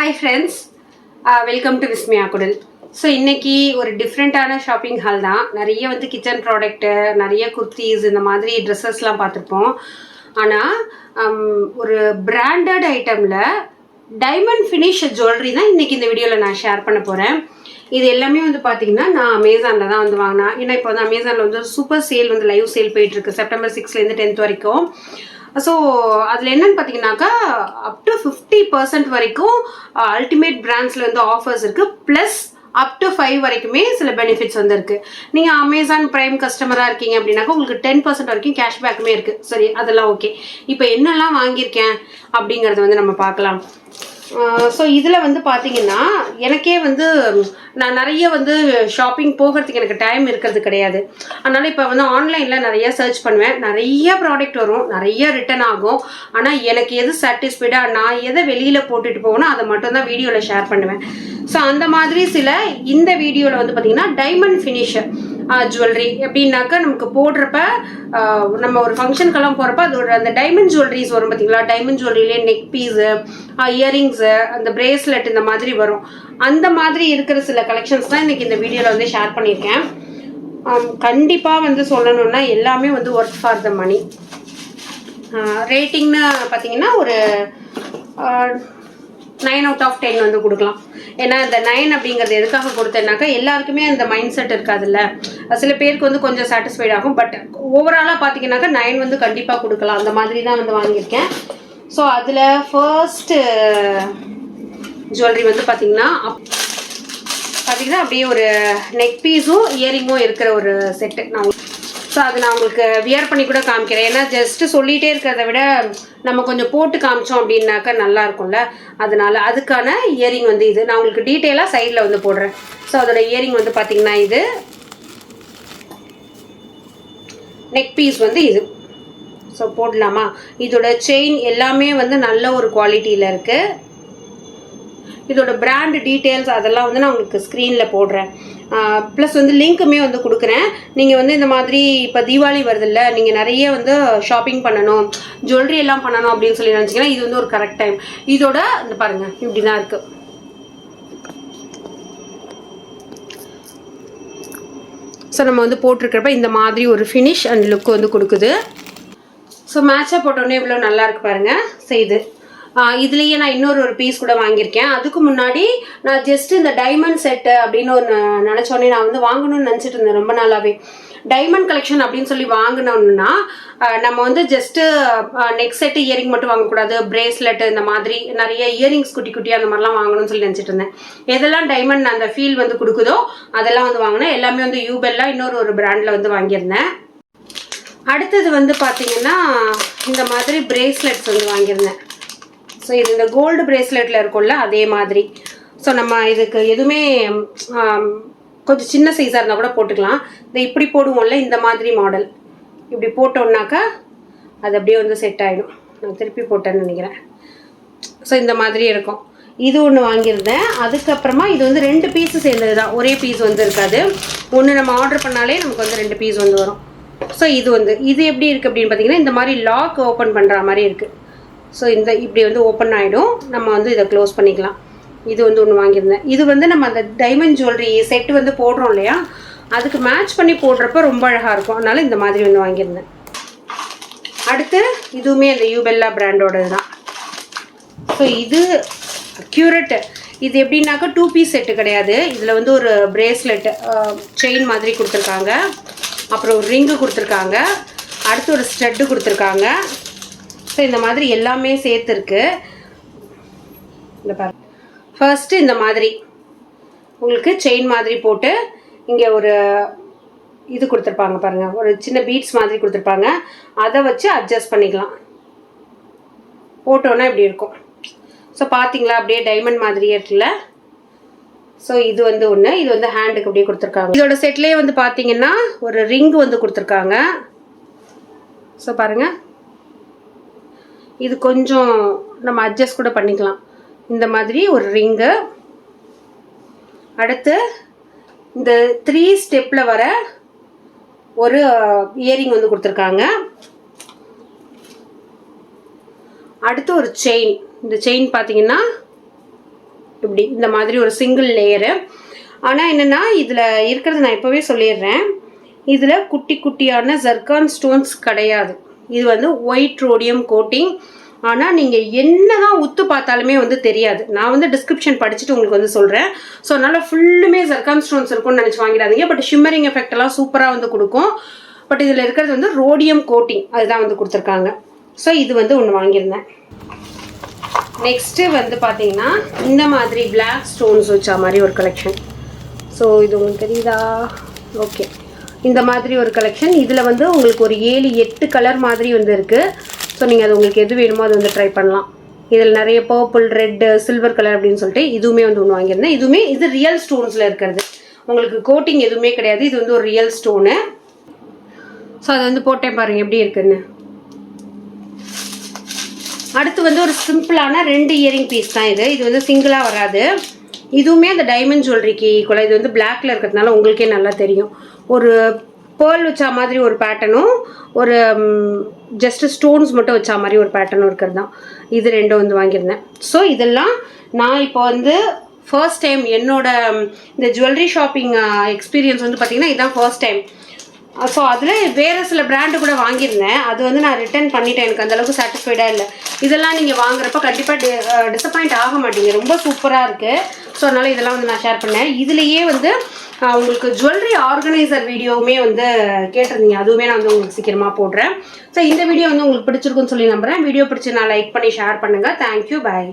Hi friends, welcome to Vismaya Kudal. So இன்றைக்கி ஒரு டிஃப்ரெண்ட்டான ஷாப்பிங் ஹால் தான். நிறைய வந்து கிச்சன் ப்ராடக்ட்டு, நிறைய குர்த்திஸ், இந்த மாதிரி ட்ரெஸ்ஸஸ்லாம் பார்த்துருப்போம். ஆனால் ஒரு பிராண்டட் ஐட்டமில் டைமண்ட் ஃபினிஷ் ஜுவல்லரி தான் இன்றைக்கி இந்த வீடியோவில் நான் ஷேர் பண்ண போகிறேன். இது எல்லாமே வந்து பார்த்தீங்கன்னா நான் அமேசானில் தான் வந்து வாங்கினேன். ஏன்னா இப்போ வந்து அமேசானில் வந்து சூப்பர் சேல் வந்து லைவ் சேல் போயிட்டுருக்கு செப்டம்பர் 6லேருந்து 10th வரைக்கும். ஸோ அதில் என்னென்னு பார்த்தீங்கன்னாக்கா அப் டு 50% வரைக்கும் அல்டிமேட் பிராண்ட்ஸில் வந்து ஆஃபர்ஸ் இருக்குது. ப்ளஸ் அப் டு 5 வரைக்குமே சில பெனிஃபிட்ஸ் வந்து இருக்குது. நீங்கள் அமேசான் ப்ரைம் கஸ்டமராக இருக்கீங்க அப்படின்னாக்கா உங்களுக்கு 10% வரைக்கும் கேஷ்பேக்குமே இருக்குது. சரி, அதெல்லாம் ஓகே. இப்போ என்னெல்லாம் வாங்கியிருக்கேன் அப்படிங்கிறத வந்து நம்ம பார்க்கலாம். ஸோ இதில் வந்து பார்த்தீங்கன்னா எனக்கே வந்து நான் நிறைய வந்து ஷாப்பிங் போகிறதுக்கு எனக்கு டைம் இருக்கிறது கிடையாது. அதனால் இப்போ வந்து ஆன்லைனில் நிறைய சர்ச் பண்ணுவேன். நிறைய ப்ராடக்ட் வரும், நிறைய ரிட்டன் ஆகும். ஆனால் எனக்கு எது சாட்டிஸ்ஃபைடாக நான் எதை வெளியில் போட்டுட்டு போகணும் அதை மட்டும்தான் வீடியோவில் ஷேர் பண்ணுவேன். ஸோ அந்த மாதிரி சில இந்த வீடியோவில் வந்து பார்த்தீங்கன்னா டைமண்ட் ஃபினிஷர் ஜுவல்லரி எப்படின்னாக்கா நமக்கு போடுறப்ப நம்ம ஒரு ஃபங்க்ஷனுக்கெல்லாம் போகிறப்ப அதோட அந்த டைமண்ட் ஜுவல்லரிஸ் வரும் பார்த்தீங்களா. டைமண்ட் ஜுவல்லரிலே நெக் பீஸு, இயரிங்ஸு, அந்த பிரேஸ்லெட் இந்த மாதிரி வரும். அந்த மாதிரி இருக்கிற சில கலெக்ஷன்ஸ் தான் இன்றைக்கி இந்த வீடியோவில் வந்து ஷேர் பண்ணியிருக்கேன். கண்டிப்பாக வந்து சொல்லணுன்னா எல்லாமே வந்து ஒர்க் ஃபார் த மணி. ரேட்டிங்னு பார்த்தீங்கன்னா ஒரு 9 out of 10 வந்து கொடுக்கலாம். ஏன்னா இந்த 9 அப்படிங்கிறது எதுக்காக கொடுத்தேன்னாக்கா எல்லாருக்குமே அந்த மைண்ட் செட் இருக்காதுல்ல. சில பேருக்கு வந்து கொஞ்சம் சாட்டிஸ்ஃபைட் ஆகும். பட் ஓவராலாக பார்த்தீங்கன்னாக்கா 9 வந்து கண்டிப்பாக கொடுக்கலாம். அந்த மாதிரி தான் வந்து வாங்கியிருக்கேன். ஸோ அதில் ஃபர்ஸ்ட்டு ஜுவல்லரி வந்து பார்த்தீங்கன்னா அப்படியே ஒரு நெக் பீஸும் இயரிங்கும் இருக்கிற ஒரு செட்டு. ஸோ அது நான் உங்களுக்கு வியர் பண்ணி கூட காமிக்கிறேன். ஏன்னா ஜஸ்ட்டு சொல்லிகிட்டே இருக்கிறத விட நம்ம கொஞ்சம் போட்டு காமிச்சோம் அப்படின்னாக்கா நல்லா இருக்கும்ல. அதனால அதுக்கான இயரிங் வந்து இது நான் உங்களுக்கு டீட்டெயிலாக சைடில் வந்து போடுறேன். ஸோ அதோட இயரிங் வந்து பார்த்தீங்கன்னா இது நெக் பீஸ் வந்து இது. ஸோ போடலாமா. இதோட செயின் எல்லாமே வந்து நல்ல ஒரு குவாலிட்டியில் இருக்குது. இதோட பிராண்ட் டீட்டெயில்ஸ் அதெல்லாம் வந்து நான் உங்களுக்கு ஸ்க்ரீனில் போடுறேன். ப்ளஸ் வந்து லிங்க்குமே வந்து கொடுக்குறேன். நீங்கள் வந்து இந்த மாதிரி இப்போ தீபாவளி வருதில்ல, நீங்கள் நிறைய வந்து ஷாப்பிங் பண்ணணும், ஜுவல்லரி எல்லாம் பண்ணணும் அப்படின்னு சொல்லி நினச்சிங்கன்னா இது வந்து ஒரு கரெக்ட் டைம். இதோட இந்த பாருங்கள் இப்படி தான் இருக்குது. ஸோ நம்ம வந்து போட்டிருக்கிறப்ப இந்த மாதிரி ஒரு ஃபினிஷ் அண்ட் லுக் வந்து கொடுக்குது. ஸோ மேட்சாக போட்டோன்னே இவ்வளோ நல்லா இருக்கு பாருங்கள். ஸோ இதுலேயே நான் இன்னொரு பீஸ் கூட வாங்கியிருக்கேன். அதுக்கு முன்னாடி நான் ஜஸ்ட் இந்த டைமண்ட் செட்டு அப்படின்னு ஒன்று நினச்சோடனே நான் வந்து வாங்கணும்னு நினச்சிட்டு இருந்தேன் ரொம்ப நாளாகவே. டைமண்ட் கலெக்ஷன் அப்படின்னு சொல்லி வாங்கினோம்னா நம்ம வந்து ஜஸ்ட்டு நெக் செட்டு இயரிங் மட்டும் வாங்கக்கூடாது, பிரேஸ்லெட்டு இந்த மாதிரி நிறைய இயரிங்ஸ் குட்டி குட்டியாக அந்த மாதிரிலாம் வாங்கணும்னு சொல்லி நினச்சிட்டு இருந்தேன். எதெல்லாம் டைமண்ட் அந்த ஃபீல் வந்து கொடுக்குதோ அதெல்லாம் வந்து வாங்கினேன். எல்லாமே வந்து யூபெல்லா இன்னொரு பிராண்டில் வந்து வாங்கியிருந்தேன். அடுத்தது வந்து பார்த்தீங்கன்னா இந்த மாதிரி பிரேஸ்லெட்ஸ் வந்து வாங்கியிருந்தேன். ஸோ இது இந்த கோல்டு பிரேஸ்லெட்டில் இருக்கும்ல அதே மாதிரி. ஸோ நம்ம இதுக்கு எதுவுமே கொஞ்சம் சின்ன சைஸாக இருந்தால் கூட போட்டுக்கலாம். இந்த இப்படி போடுவோம்ல இந்த மாதிரி மாடல் இப்படி போட்டோம்னாக்கா அது அப்படியே வந்து செட் ஆகிடும். நான் திருப்பி போட்டேன்னு நினைக்கிறேன். ஸோ இந்த மாதிரி இருக்கும். இது ஒன்று வாங்கியிருந்தேன். அதுக்கப்புறமா இது வந்து 2 பீஸு சேர்ந்தது தான், ஒரே பீஸ் வந்து இருக்காது. ஒன்று நம்ம ஆர்டர் பண்ணாலே நமக்கு வந்து 2 பீஸ் வந்து வரும். ஸோ இது எப்படி இருக்குது அப்படின்னு பார்த்தீங்கன்னா இந்த மாதிரி லாக் ஓப்பன் பண்ணுற மாதிரி இருக்குது. ஸோ இப்படி வந்து ஓப்பன் ஆகிடும். நம்ம வந்து இதை க்ளோஸ் பண்ணிக்கலாம். இது வந்து ஒன்று வாங்கியிருந்தேன். இது வந்து நம்ம அந்த டைமண்ட் ஜுவல்லரி செட்டு வந்து போடுறோம் இல்லையா, அதுக்கு மேட்ச் பண்ணி போடுறப்ப ரொம்ப அழகாக இருக்கும். அதனால் இந்த மாதிரி ஒன்று வாங்கியிருந்தேன். அடுத்து இதுவுமே அந்த யூபெல்லா பிராண்டோடது தான். ஸோ இது அக்யூரேட். இது எப்படின்னாக்கா 2 பீஸ் செட்டு கிடையாது. இதில் வந்து ஒரு பிரேஸ்லெட்டு செயின் மாதிரி கொடுத்துருக்காங்க, அப்புறம் ஒரு ரிங்கு கொடுத்துருக்காங்க, அடுத்து ஒரு ஸ்டட்டு கொடுத்துருக்காங்க. ஸோ இந்த மாதிரி எல்லாமே சேர்த்துருக்கு. இந்த பாருங்க, ஃபர்ஸ்ட்டு இந்த மாதிரி உங்களுக்கு செயின் மாதிரி போட்டு இங்கே ஒரு இது கொடுத்துருப்பாங்க பாருங்கள், ஒரு சின்ன பீட்ஸ் மாதிரி கொடுத்துருப்பாங்க. அதை வச்சு அட்ஜஸ்ட் பண்ணிக்கலாம். போட்டோன்னா இப்படி இருக்கும். ஸோ பார்த்தீங்களா அப்படியே டைமண்ட் மாதிரியே இருக்குல்ல. ஸோ இது வந்து ஒன்று, இது வந்து ஹேண்டுக்கு அப்படியே கொடுத்துருக்காங்க. இதோட செட்லேயே வந்து பார்த்தீங்கன்னா ஒரு ரிங் வந்து கொடுத்துருக்காங்க. ஸோ பாருங்கள், இது கொஞ்சம் நம்ம அட்ஜஸ்ட் கூட பண்ணிக்கலாம். இந்த மாதிரி ஒரு ரிங்கு, அடுத்து இந்த 3 ஸ்டெப்பில் வர ஒரு இயரிங் வந்து கொடுத்துருக்காங்க. அடுத்து ஒரு செயின். இந்த செயின் பார்த்தீங்கன்னா இப்படி இந்த மாதிரி ஒரு சிங்கிள் லேயரு. ஆனால் என்னென்னா இதில் இருக்கிறது நான் இப்போவே சொல்லிடுறேன், இதில் குட்டி குட்டியான ஜர்கான் ஸ்டோன்ஸ் கிடையாது. இது வந்து ஒயிட் ரோடியம் கோட்டிங். ஆனால் நீங்கள் என்ன தான் உத்து பார்த்தாலுமே வந்து தெரியாது. நான் வந்து டிஸ்கிரிப்ஷன் படிச்சுட்டு உங்களுக்கு வந்து சொல்கிறேன். ஸோ அதனால் ஃபுல்லுமே ஜர்கான் ஸ்டோன்ஸ் இருக்கும்னு நினச்சி வாங்கிடாதீங்க. பட் ஷிம்மரிங் எஃபெக்ட் எல்லாம் சூப்பராக வந்து கொடுக்கும். பட் இதில் இருக்கிறது வந்து ரோடியம் கோட்டிங், அதுதான் வந்து கொடுத்துருக்காங்க. ஸோ இது வந்து ஒன்று வாங்கியிருந்தேன். நெக்ஸ்ட்டு வந்து பார்த்தீங்கன்னா இந்த மாதிரி பிளாக் ஸ்டோன்ஸ் வச்சா மாதிரி ஒரு கலெக்ஷன். ஸோ இது உங்களுக்கு தெரியுதா? ஓகே, இந்த மாதிரி ஒரு கலெக்ஷன். இதில் வந்து உங்களுக்கு ஒரு 7-8 கலர் மாதிரி வந்து இருக்குது. ஸோ நீங்கள் அது உங்களுக்கு எது வேணுமோ அது வந்து ட்ரை பண்ணலாம். இதில் நிறைய பர்பிள், ரெட்டு, சில்வர் கலர் அப்படின்னு சொல்லிட்டு இதுவுமே வந்து ஒன்று வாங்கியிருந்தேன். இதுவுமே இது ரியல் ஸ்டோன்ஸில் இருக்கிறது, உங்களுக்கு கோட்டிங் எதுவுமே கிடையாது. இது வந்து ஒரு ரியல் ஸ்டோனு. ஸோ அதை வந்து போட்டேன் பாருங்கள் எப்படி இருக்குன்னு. அடுத்து வந்து ஒரு சிம்பிளான 2 இயரிங் பீஸ் தான் இது. இது வந்து சிங்கிளாக வராது. இதுவுமே அந்த டைமண்ட் ஜுவல்லரிக்கு ஈக்குவலாக. இது வந்து பிளாக்ல இருக்கிறதுனால உங்களுக்கே நல்லா தெரியும். ஒரு பேர்ல் வச்சா மாதிரி ஒரு பேட்டர்னும், ஒரு ஜஸ்ட் ஸ்டோன்ஸ் மட்டும் வச்சா மாதிரி ஒரு பேட்டர்னும் இருக்கிறது தான். இது 2 வந்து வாங்கியிருந்தேன். ஸோ இதெல்லாம் நான் இப்போ வந்து ஃபர்ஸ்ட் டைம் என்னோட இந்த ஜுவல்லரி ஷாப்பிங் எக்ஸ்பீரியன்ஸ் வந்து பார்த்தீங்கன்னா இதுதான் ஃபர்ஸ்ட் டைம். ஸோ அதில் வேறு சில பிராண்டு கூட வாங்கியிருந்தேன். அது வந்து நான் ரிட்டர்ன் பண்ணிட்டேன். எனக்கு அந்தளவுக்கு சாட்டிஸ்ஃபைடாக இல்லை. இதெல்லாம் நீங்கள் வாங்குறப்ப கண்டிப்பாக டிசப்பாயிண்ட் ஆக மாட்டீங்க. ரொம்ப சூப்பராக இருக்குது. ஸோ அதனால் இதெல்லாம் வந்து நான் ஷேர் பண்ணேன். இதுலேயே வந்து உங்களுக்கு ஜுவல்லரி ஆர்கனைசர் வீடியோவுமே வந்து கேட்டிருந்தீங்க. அதுவுமே நான் வந்து உங்களுக்கு சீக்கிரமாக போடுறேன். ஸோ இந்த வீடியோ வந்து உங்களுக்கு பிடிச்சிருக்குன்னு சொல்லி நம்புகிறேன். வீடியோ பிடிச்சி நான் லைக் பண்ணி ஷேர் பண்ணுங்கள். தேங்க்யூ, பாய்.